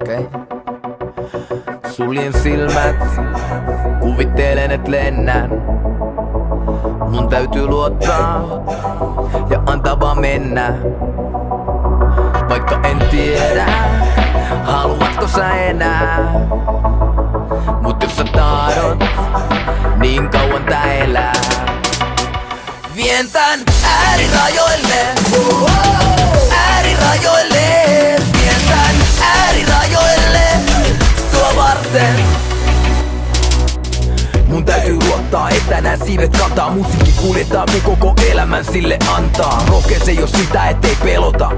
Okei. Suljen silmät, kuvittelen et lennän. Mun täytyy luottaa ja antaa vaan mennä. Vaikka en tiedä, haluatko sä enää. Mut jos sä tahdot, niin kauan tää elää. Vien tän äärirajoille, äärirajoille. Vien tän äärirajoille, sua varten. Mun täytyy luottaa, että nää siivet kantaa. Musiikki kuljettaa, kun koko elämän sille antaa. Rohkeese jos sitä ettei pelota,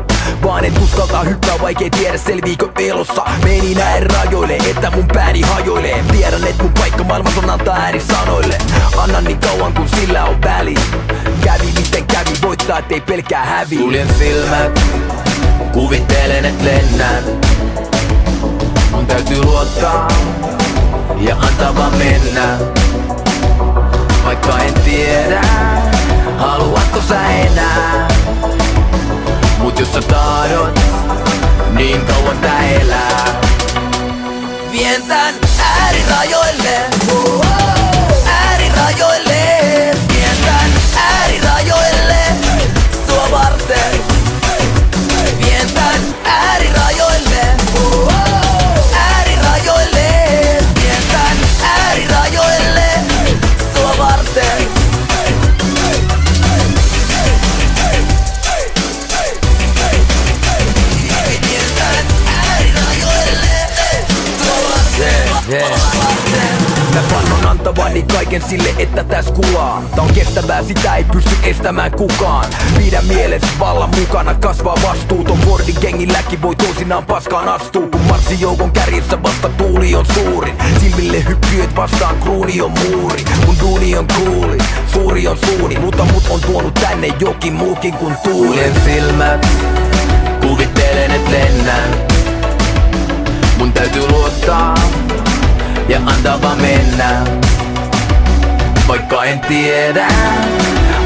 vaan et uskaltaa hyppää, vaikei tiedä selviikö pelossa. Meni näin rajoille, että mun pääni hajoilee. Tiedän et mun paikka maailmassa on antaa ääni sanoille. Annan niin kauan kun sillä on väli. Kävi miten kävi, voittaa ettei pelkää hävi. Suljen silmät, kuvittelen et lennän. Mun täytyy luottaa ja antaa vaan mennä. Vaikka en tiedä, haluatko sä enää. Mut jos sä tahdot, niin kauan tää elää. Vien tän äärirajoille, äärirajoille. Vien tän äärirajoille, sua varten. Vien tän äärirajoille, äärirajoille. Vien tän äärirajoille, sua varten. Mä vannon antavani kaiken sille, että täs kulaa. Tää on kestävää, sitä ei pysty estämään kukaan. Pidä mielessä vallan mukana, kasvaa vastuuton. Fordin gengilläkin voi toisinaan paskaan astuu. Kun marssijoukon kärjessä vasta tuuli on suurin. Silmille hyppyöt vastaan kruuni on muuri. Mun duuni on kuuli, suuri on suuni. Mutta mut on tuonut tänne jokin muukin kuin tuuli. Suljen silmät, kuvittelen et lennän. Mun täytyy luottaa ja antaa vaan mennä. Vaikka en tiedä,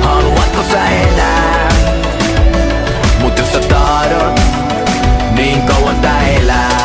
haluatko sä enää. Mut jos sä tahdot, niin kauan tää elää.